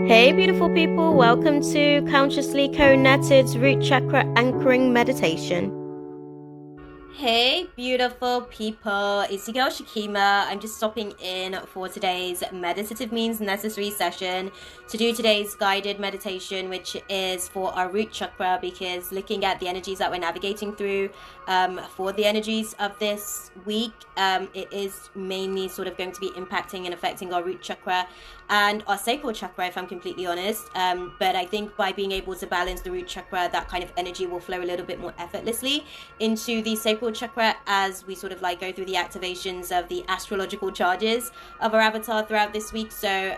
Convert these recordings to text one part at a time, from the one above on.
Hey beautiful people, welcome to Consciously Connected's Root Chakra Anchoring Meditation. Hey beautiful people, it's your girl Shakima. I'm just stopping in for today's meditative means necessary session to do today's guided meditation, which is for our root chakra, because looking at the energies that we're navigating through for the energies of this week, it is mainly sort of going to be impacting and affecting our root chakra and our sacral chakra, if I'm completely honest. But I think by being able to balance the root chakra, that kind of energy will flow a little bit more effortlessly into the sacral chakra as we sort of like go through the activations of the astrological charges of our avatar throughout this week. So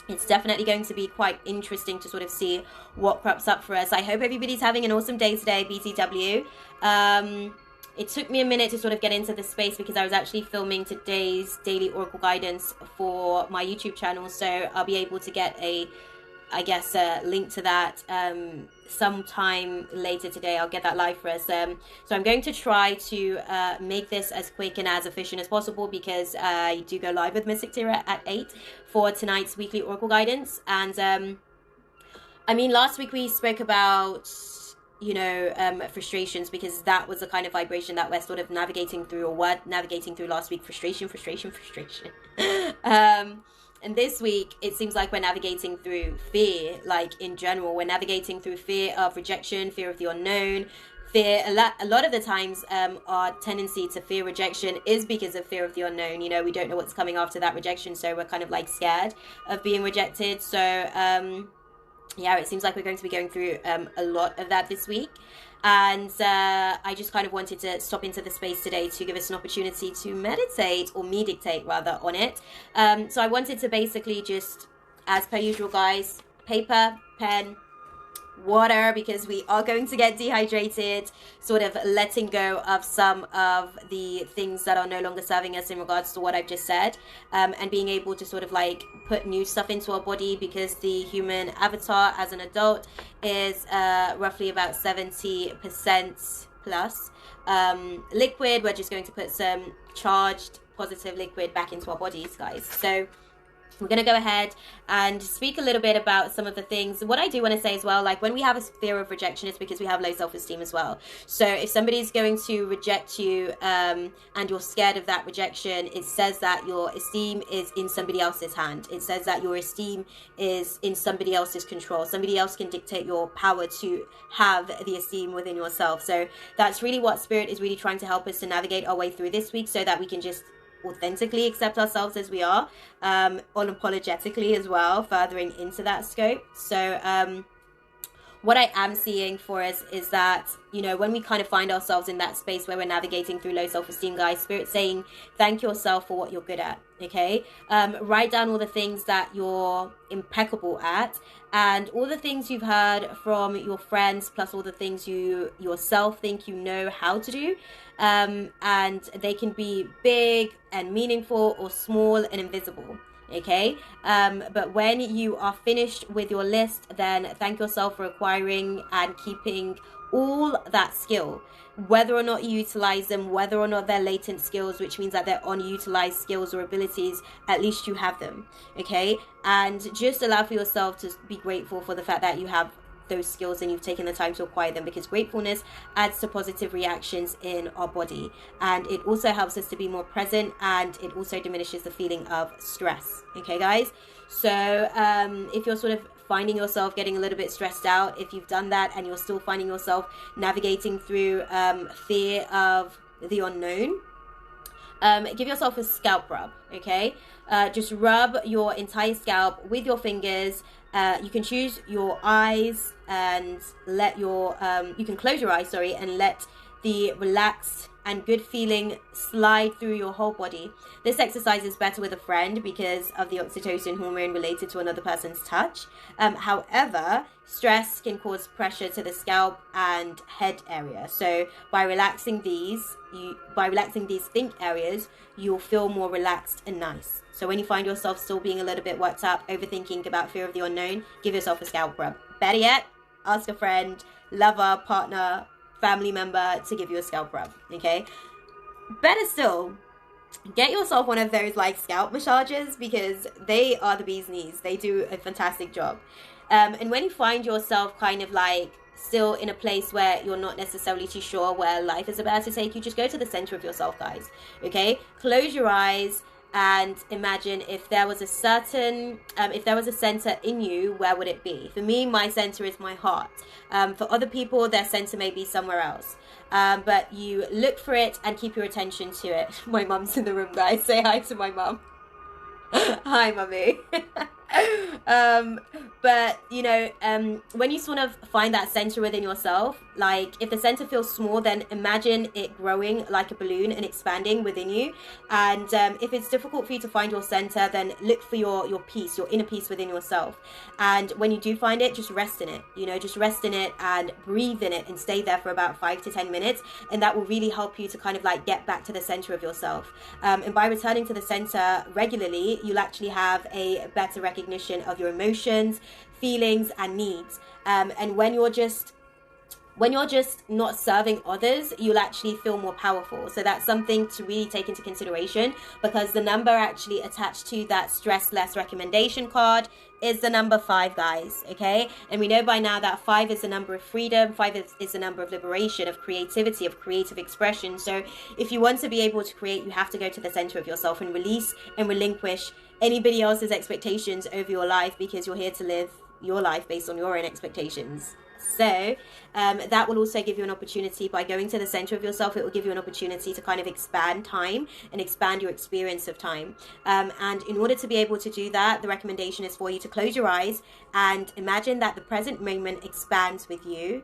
it's definitely going to be quite interesting to sort of see what crops up for us. I hope everybody's having an awesome day today, BTW. It took me a minute to sort of get into the space because I was actually filming today's daily oracle guidance for my YouTube channel, so I'll be able to get a link to that sometime later today. I'll get that live for us. So I'm going to try to make this as quick and as efficient as possible, because I do go live with Mystic Tira at 8 for tonight's weekly oracle guidance. And I mean, last week we spoke about frustrations, because that was the kind of vibration that we're sort of navigating through, or what navigating through last week. Frustration. And this week, it seems like we're navigating through fear, like in general. We're navigating through fear of rejection, fear of the unknown, fear. A lot of the times, our tendency to fear rejection is because of fear of the unknown. You know, we don't know what's coming after that rejection, so we're kind of like scared of being rejected. So, yeah, it seems like we're going to be going through a lot of that this week. And I just kind of wanted to stop into the space today to give us an opportunity to meditate, or meditate rather, on it. So I wanted to basically just, as per usual guys, paper, pen, water, because we are going to get dehydrated, sort of letting go of some of the things that are no longer serving us in regards to what I've just said, and being able to sort of like put new stuff into our body, because the human avatar as an adult is roughly about 70% plus liquid. We're just going to put some charged positive liquid back into our bodies, guys. So we're going to go ahead and speak a little bit about some of the things. What I do want to say as well, like when we have a fear of rejection, it's because we have low self-esteem as well. So if somebody's going to reject you and you're scared of that rejection, it says that your esteem is in somebody else's hand. It says that your esteem is in somebody else's control. Somebody else can dictate your power to have the esteem within yourself. So that's really what Spirit is really trying to help us to navigate our way through this week, so that we can just authentically accept ourselves as we are, unapologetically as well, furthering into that scope. So what I am seeing for us is that, you know, when we kind of find ourselves in that space where we're navigating through low self-esteem, guys, Spirit saying thank yourself for what you're good at. Okay, write down all the things that you're impeccable at, and all the things you've heard from your friends, plus all the things you yourself think you know how to do. And they can be big and meaningful, or small and invisible. Okay, but when you are finished with your list, then thank yourself for acquiring and keeping all that skill, whether or not you utilize them, whether or not they're latent skills, which means that they're unutilized skills or abilities, at least you have them. Okay, and just allow for yourself to be grateful for the fact that you have those skills and you've taken the time to acquire them, because gratefulness adds to positive reactions in our body, and it also helps us to be more present, and it also diminishes the feeling of stress. Okay guys, so if you're sort of finding yourself getting a little bit stressed out, if you've done that and you're still finding yourself navigating through fear of the unknown, give yourself a scalp rub. Okay, just rub your entire scalp with your fingers. You can choose your eyes and let your you can close your eyes, sorry, and let the relaxed and good feeling slide through your whole body. This exercise is better with a friend because of the oxytocin hormone related to another person's touch. However, stress can cause pressure to the scalp and head area. So by relaxing these think areas, you'll feel more relaxed and nice. So when you find yourself still being a little bit worked up, overthinking about fear of the unknown, give yourself a scalp rub. Better yet, ask a friend, lover, partner, family member to give you a scalp rub. Okay, better still, get yourself one of those like scalp massages, because they are the bee's knees. They do a fantastic job. And when you find yourself kind of like still in a place where you're not necessarily too sure where life is about to take you, just go to the center of yourself, guys. Okay, close your eyes and imagine if there was a certain if there was a center in you, where would it be? For me, my center is my heart. For other people, their center may be somewhere else. But you look for it and keep your attention to it. My mum's in the room, guys. Say hi to my mum. Hi, mummy. But when you sort of find that center within yourself, like if the center feels small, then imagine it growing like a balloon and expanding within you. And if it's difficult for you to find your center, then look for your peace, your inner peace within yourself. And when you do find it, just rest in it. Just rest in it and breathe in it and stay there for about 5 to 10 minutes, and that will really help you to kind of like get back to the center of yourself. And by returning to the center regularly, you'll actually have a better recognition of your emotions, feelings, and needs. And when you're just not serving others, you'll actually feel more powerful. So that's something to really take into consideration, because the number actually attached to that stress less recommendation card is the number 5, guys. Okay, and we know by now that 5 is the number of freedom. 5 is the number of liberation, of creativity, of creative expression. So if you want to be able to create, you have to go to the center of yourself and release and relinquish anybody else's expectations over your life, because you're here to live your life based on your own expectations. So that will also give you an opportunity, by going to the center of yourself, it will give you an opportunity to kind of expand time and expand your experience of time. And in order to be able to do that, the recommendation is for you to close your eyes and imagine that the present moment expands with you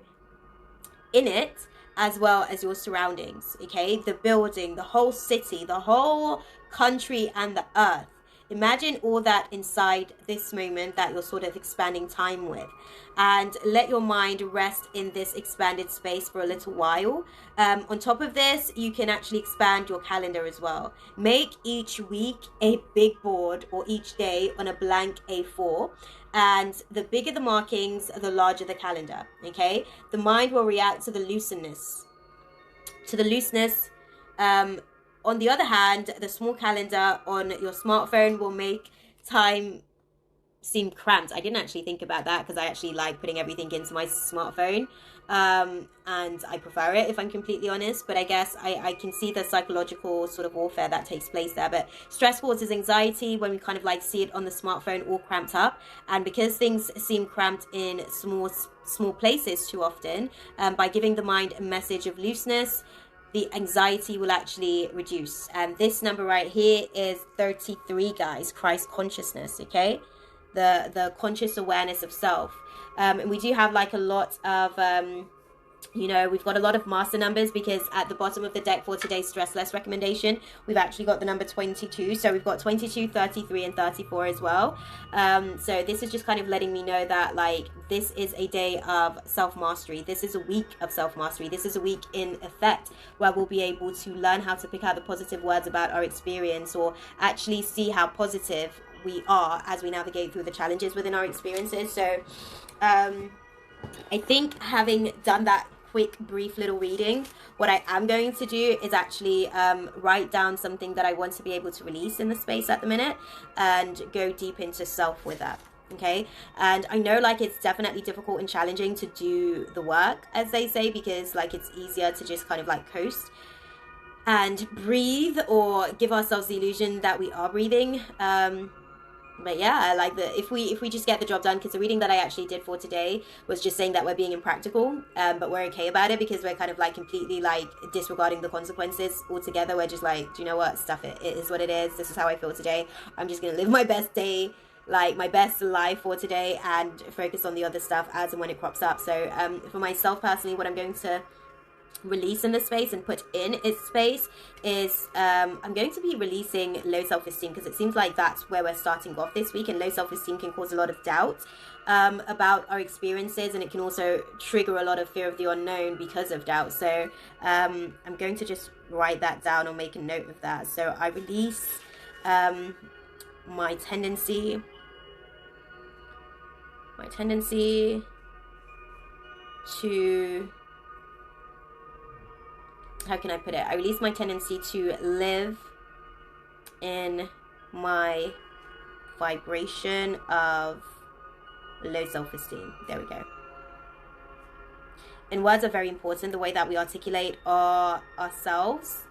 in it, as well as your surroundings. Okay, the building, the whole city, the whole country, and the earth. Imagine all that inside this moment that you're sort of expanding time with, and let your mind rest in this expanded space for a little while. On top of this, you can actually expand your calendar as well. Make each week a big board, or each day on a blank A4. And the bigger the markings, the larger the calendar. Okay, the mind will react to the looseness. On the other hand, the small calendar on your smartphone will make time seem cramped. I didn't actually think about that, because I actually like putting everything into my smartphone. And I prefer it, if I'm completely honest. But I guess I can see the psychological sort of warfare that takes place there. But stress causes anxiety when we kind of like see it on the smartphone all cramped up. And because things seem cramped in small places too often, by giving the mind a message of looseness, the anxiety will actually reduce. And this number right here is 33, guys. Christ consciousness. Okay, the conscious awareness of self. And we do have like a lot of we've got a lot of master numbers, because at the bottom of the deck for today's stress less recommendation, we've actually got the number 22. So we've got 22, 33, and 34 as well. So this is just kind of letting me know that like this is a day of self-mastery. This is a week of self-mastery. This is a week in effect where we'll be able to learn how to pick out the positive words about our experience, or actually see how positive we are as we navigate through the challenges within our experiences. So I think having done that quick, brief little reading, what I am going to do is actually write down something that I want to be able to release in the space at the minute, and go deep into self with that. Okay, and I know like it's definitely difficult and challenging to do the work, as they say, because like it's easier to just kind of like coast and breathe, or give ourselves the illusion that we are breathing. But yeah, I like that if we just get the job done, because the reading that I actually did for today was just saying that we're being impractical, but we're okay about it, because we're kind of like completely like disregarding the consequences altogether. We're just like, do you know what, stuff it, it is what it is. This is how I feel today. I'm just gonna live my best day, like my best life for today, and focus on the other stuff as and when it crops up. So for myself personally, what I'm going to release in this space and put in its space is I'm going to be releasing low self-esteem, because it seems like that's where we're starting off this week, and low self-esteem can cause a lot of doubt about our experiences, and it can also trigger a lot of fear of the unknown because of doubt. So I'm going to just write that down or make a note of that. So I release my tendency to, how can I put it? I release my tendency to live in my vibration of low self-esteem. There we go. And words are very important. The way that we articulate ourselves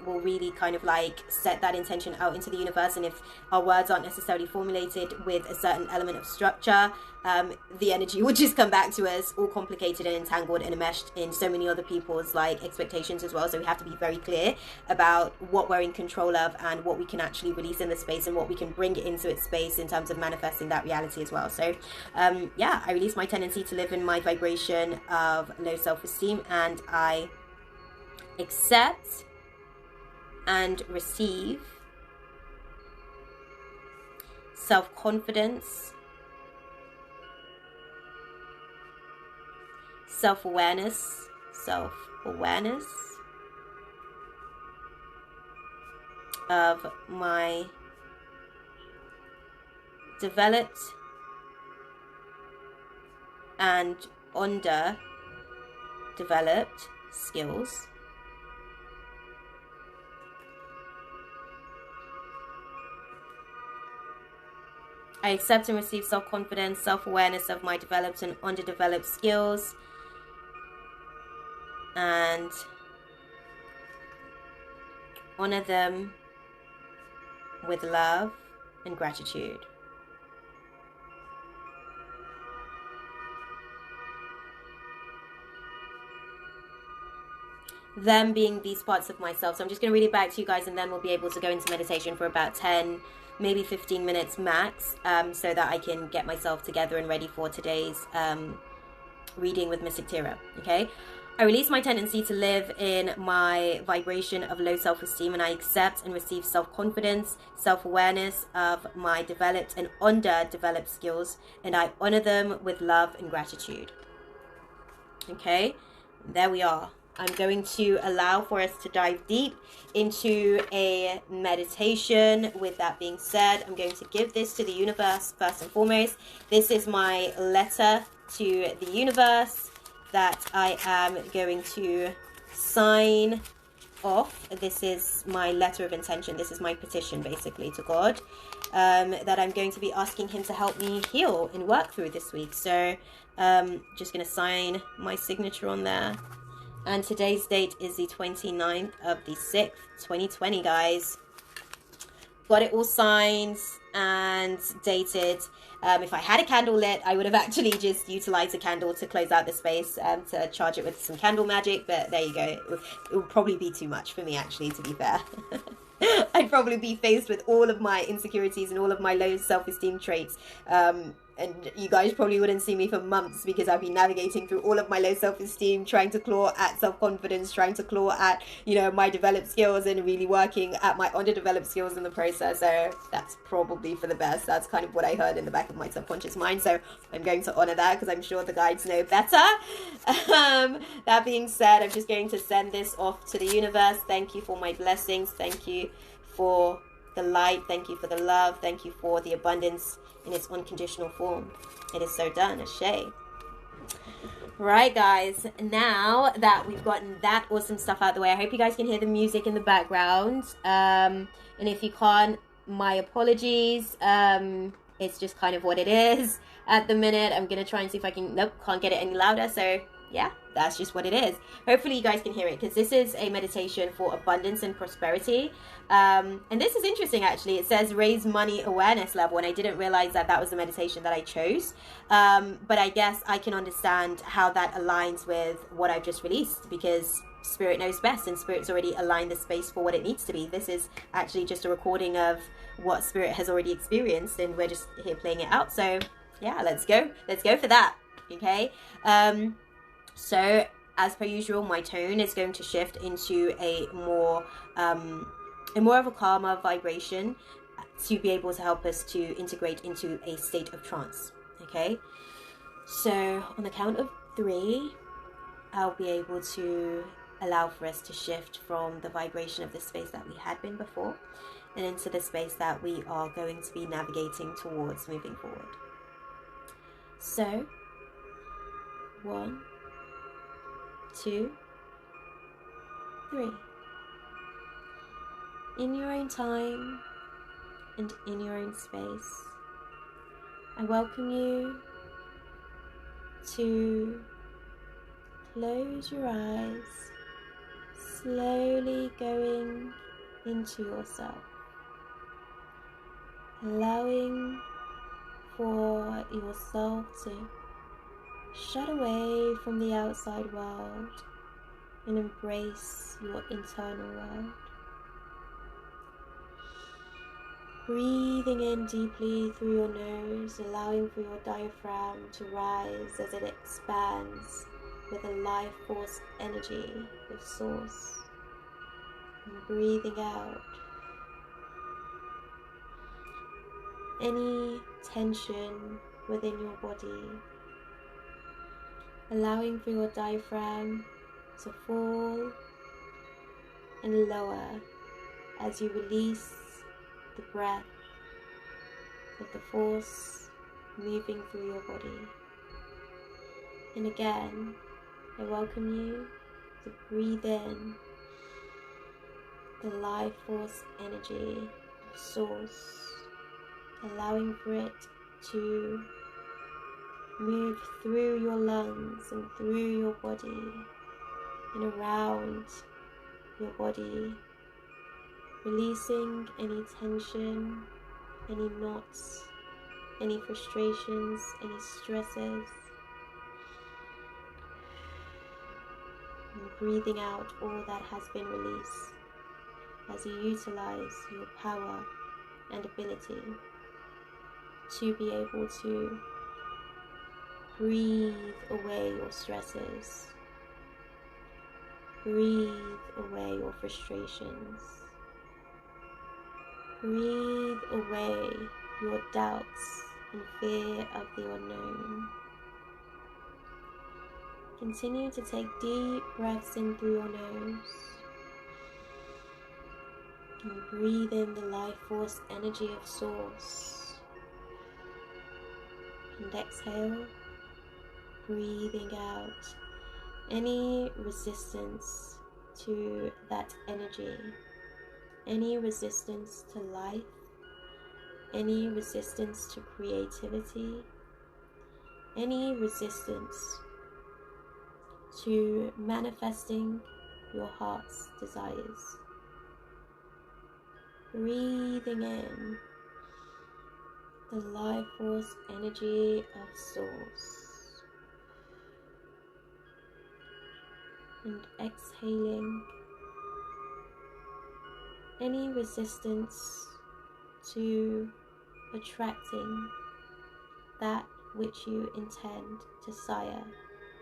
will really kind of like set that intention out into the universe. And if our words aren't necessarily formulated with a certain element of structure, the energy will just come back to us all complicated and entangled and enmeshed in so many other people's like expectations as well. So we have to be very clear about what we're in control of and what we can actually release in the space and what we can bring into its space in terms of manifesting that reality as well. So yeah, I release my tendency to live in my vibration of low self-esteem, and I accept and receive self-confidence, self-awareness of my developed and underdeveloped skills. I accept and receive self-confidence, self-awareness of my developed and underdeveloped skills, and honor them with love and gratitude. Them being these parts of myself. So I'm just going to read it back to you guys, and then we'll be able to go into meditation for about 10, maybe 15 minutes max, so that I can get myself together and ready for today's reading with Mystic Tira. Okay. I release my tendency to live in my vibration of low self-esteem, and I accept and receive self-confidence, self-awareness of my developed and underdeveloped skills, and I honor them with love and gratitude. Okay, there we are. I'm going to allow for us to dive deep into a meditation. With that being said, I'm going to give this to the universe first and foremost. This is my letter to the universe that I am going to sign off. This is my letter of intention. This is my petition basically to God, that I'm going to be asking him to help me heal and work through this week. So just going to sign my signature on there. And today's date is the 29th of the 6th, 2020, guys. Got it all signed and dated. If I had a candle lit, I would have actually just utilized a candle to close out the space, to charge it with some candle magic. But there you go. It would probably be too much for me, actually, to be fair. I'd probably be faced with all of my insecurities and all of my low self-esteem traits. And you guys probably wouldn't see me for months, because I've been navigating through all of my low self-esteem, trying to claw at self-confidence, trying to claw at, you know, my developed skills, and really working at my underdeveloped skills in the process. So that's probably for the best. That's kind of what I heard in the back of my subconscious mind. So I'm going to honor that, because I'm sure the guides know better. That being said, I'm just going to send this off to the universe. Thank you for my blessings. Thank you for the light. Thank you for the love. Thank you for the abundance in its unconditional form. It is so done. Ashe. Right, guys, now that we've gotten that awesome stuff out of the way, I hope you guys can hear the music in the background, and if you can't, my apologies. It's just kind of what it is at the minute. I'm gonna try and see if I can, nope, can't get it any louder. So yeah, that's just what it is. Hopefully you guys can hear it, because this is a meditation for abundance and prosperity. And this is interesting, actually. It says raise money awareness level, and I didn't realize that that was the meditation that I chose. But I guess I can understand how that aligns with what I've just released, because Spirit knows best, and Spirit's already aligned the space for what it needs to be. This is actually just a recording of what Spirit has already experienced, and we're just here playing it out. So yeah, let's go for that. Okay. So as per usual, my tone is going to shift into a more of a calmer vibration, to be able to help us to integrate into a state of trance. Okay, so on the count of 3, I'll be able to allow for us to shift from the vibration of the space that we had been before, and into the space that we are going to be navigating towards moving forward. So 1, 2, 3. in your own time and in your own space. I welcome you to close your eyes, slowly going into yourself, allowing for yourself to shut away from the outside world and embrace your internal world. Breathing in deeply through your nose, allowing for your diaphragm to rise as it expands with the life force energy of source. And breathing out any tension within your body, allowing for your diaphragm to fall and lower as you release the breath of the force moving through your body. And again, I welcome you to breathe in the life force energy of source, allowing for it to move through your lungs and through your body and around your body, releasing any tension, any knots, any frustrations, any stresses, and breathing out all that has been released as you utilize your power and ability to be able to breathe away your stresses, breathe away your frustrations, breathe away your doubts and fear of the unknown. Continue to take deep breaths in through your nose and breathe in the life force energy of source. And exhale, breathing out any resistance to that energy, any resistance to life, any resistance to creativity, any resistance to manifesting your heart's desires. Breathing in the life force energy of source and exhaling any resistance to attracting that which you intend to sire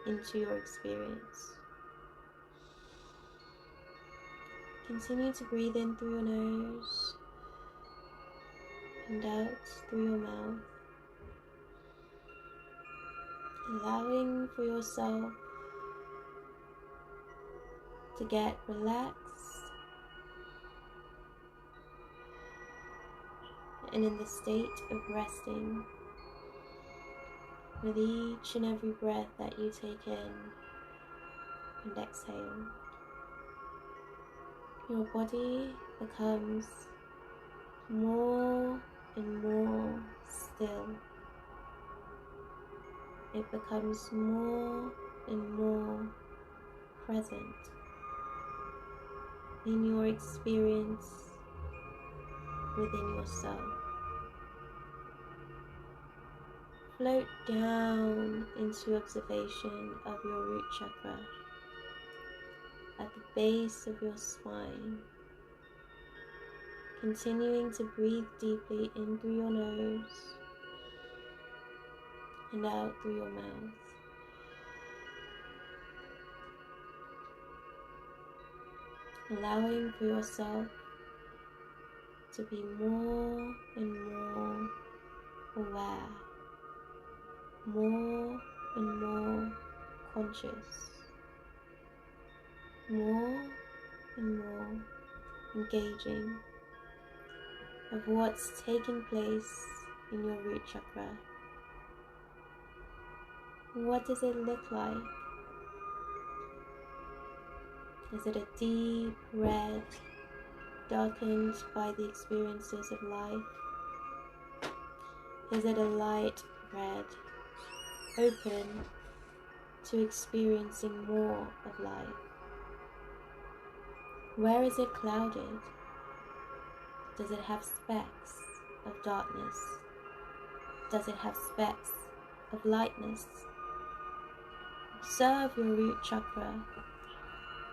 into your experience. Continue to breathe in through your nose and out through your mouth, allowing for yourself to get relaxed and in the state of resting with each and every breath that you take in and exhale. Your body becomes more and more still. It becomes more and more present in your experience within yourself. Float down into observation of your root chakra at the base of your spine, continuing to breathe deeply in through your nose and out through your mouth. Allowing for yourself to be more and more aware, more and more conscious, more and more engaging of what's taking place in your root chakra. What does it look like? Is it a deep red darkened by the experiences of life? Is it a light red, open to experiencing more of life? Where is it clouded? Does it have specks of darkness? Does it have specks of lightness? Observe your root chakra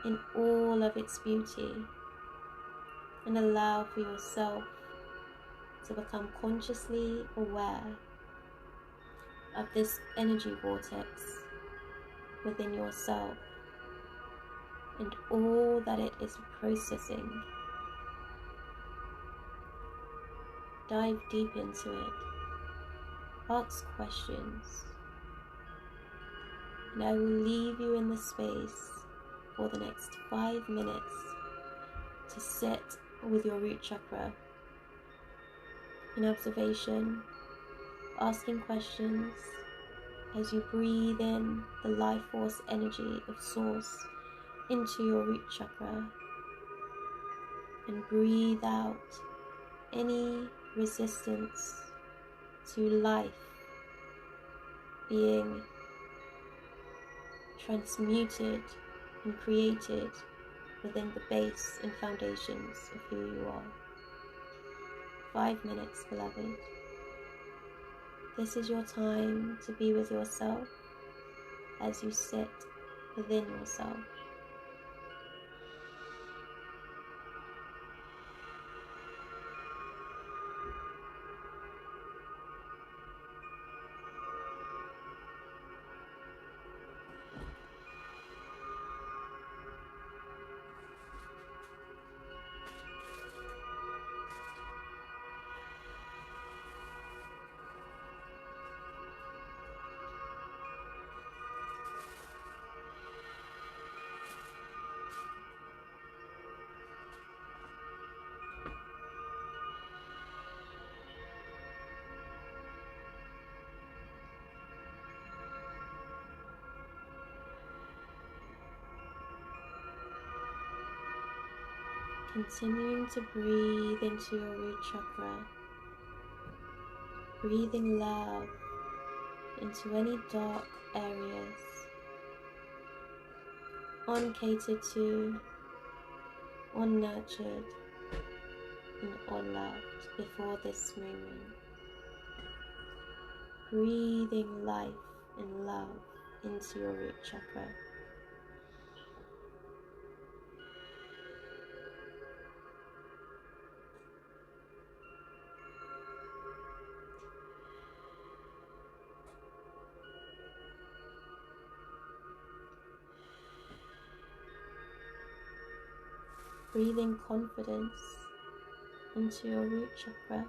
in all of its beauty and allow for yourself to become consciously aware of this energy vortex within yourself and all that it is processing. Dive deep into it. Ask questions. And I will leave you in the space for the next 5 minutes to sit with your root chakra in observation, asking questions as you breathe in the life force energy of Source into your root chakra and breathe out any resistance to life being transmuted and created within the base and foundations of who you are. 5 minutes, beloved. This is your time to be with yourself as you sit within yourself. Continuing to breathe into your root chakra, breathing love into any dark areas, uncatered to, unnurtured, and unloved before this moment. Breathing life and love into your root chakra. Breathing confidence into your root chakra.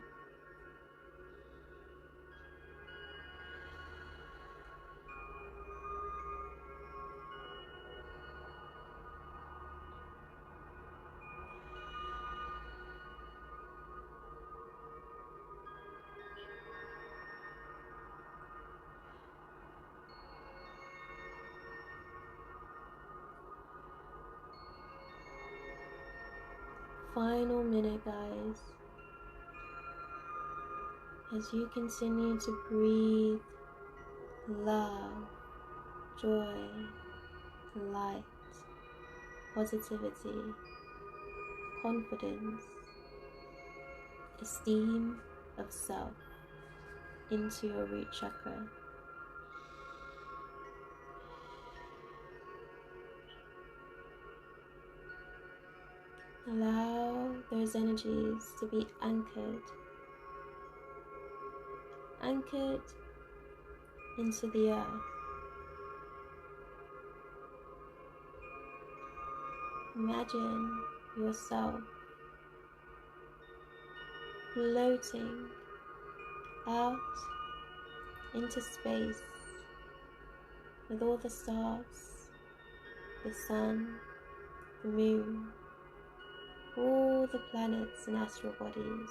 Final minute, guys. As you continue to breathe love, joy, light, positivity, confidence, esteem of self into your root chakra. Allow those energies to be anchored into the earth. Imagine yourself floating out into space with all the stars, the sun, the moon, all the planets and astral bodies,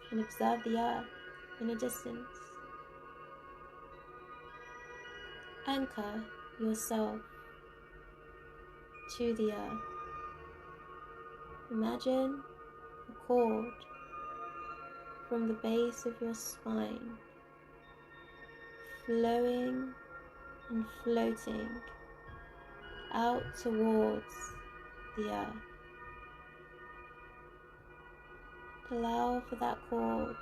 and observe the earth in a distance. Anchor yourself to the earth. Imagine a cord from the base of your spine flowing and floating out towards the earth. Allow for that cord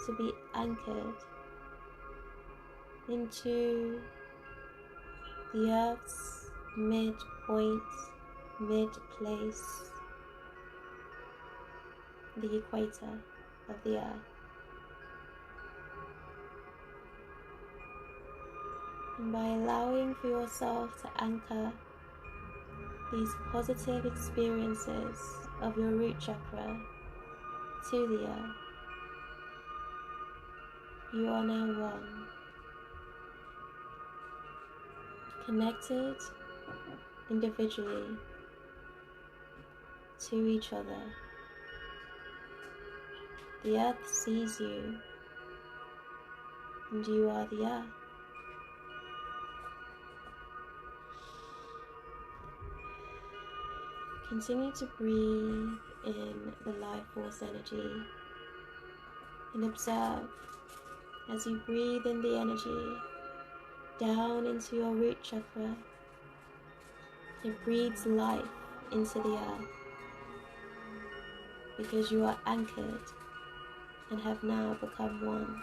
to be anchored into the earth's midpoint, mid-place, the equator of the earth. And by allowing for yourself to anchor these positive experiences of your root chakra to the earth, you are now one, connected individually to each other. The earth sees you, and you are the earth. Continue to breathe in the life force energy and observe as you breathe in the energy down into your root chakra. It breathes life into the earth because you are anchored and have now become one.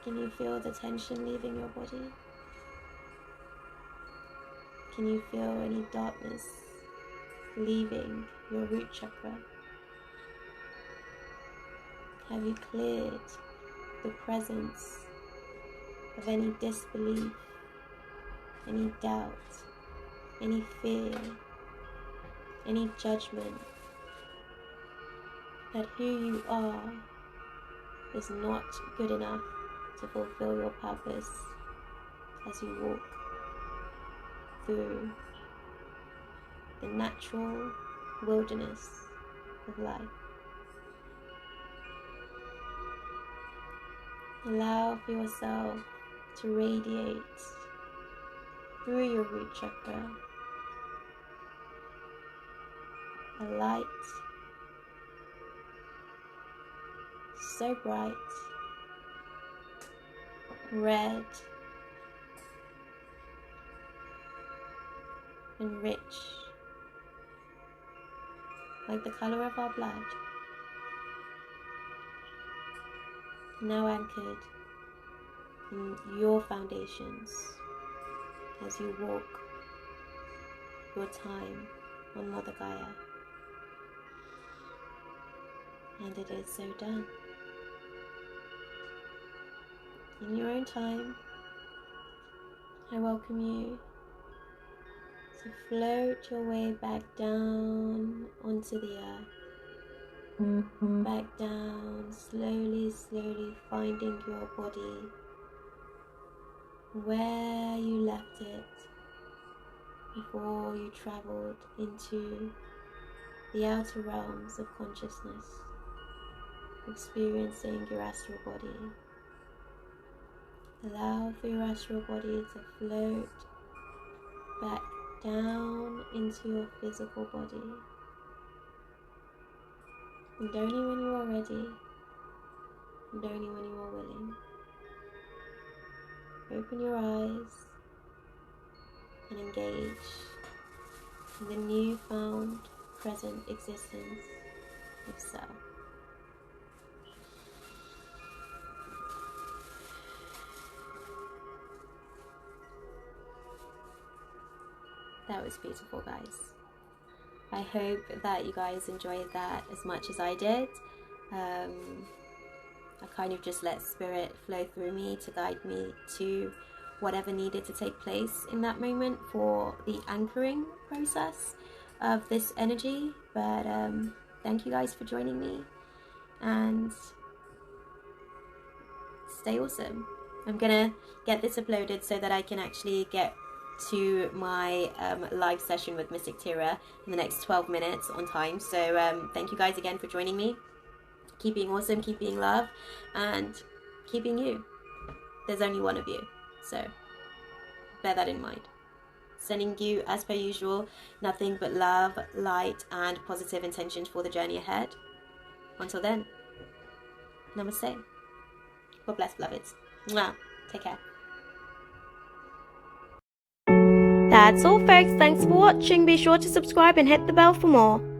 Can you feel the tension leaving your body? Can you feel any darkness leaving your root chakra? Have you cleared the presence of any disbelief, any doubt, any fear, any judgment that who you are is not good enough to fulfill your purpose as you walk through the natural wilderness of life? Allow for yourself to radiate through your root chakra a light so bright, red and rich, like the color of our blood, now anchored in your foundations as you walk your time on Mother Gaia. And it is so done. In your own time, I welcome you to float your way back down onto the earth. Back down, slowly, slowly finding your body where you left it before you traveled into the outer realms of consciousness, experiencing your astral body. Allow for your astral body to float back down into your physical body. And only when you are ready, and only when you are willing, open your eyes and engage in the newfound present existence of self. That was beautiful, guys. I hope that you guys enjoyed that as much as I did. I kind of just let spirit flow through me to guide me to whatever needed to take place in that moment for the anchoring process of this energy. But thank you guys for joining me, and stay awesome. I'm gonna get this uploaded so that I can actually get to my live session with Mystic Tira in the next 12 minutes on time. So thank you guys again for joining me. Keep being awesome, keep being love, and keep being you. There's only one of you. So bear that in mind. Sending you, as per usual, nothing but love, light, and positive intentions for the journey ahead. Until then, namaste. God bless, beloveds. Mwah. Take care. That's all, folks. Thanks for watching. Be sure to subscribe and hit the bell for more.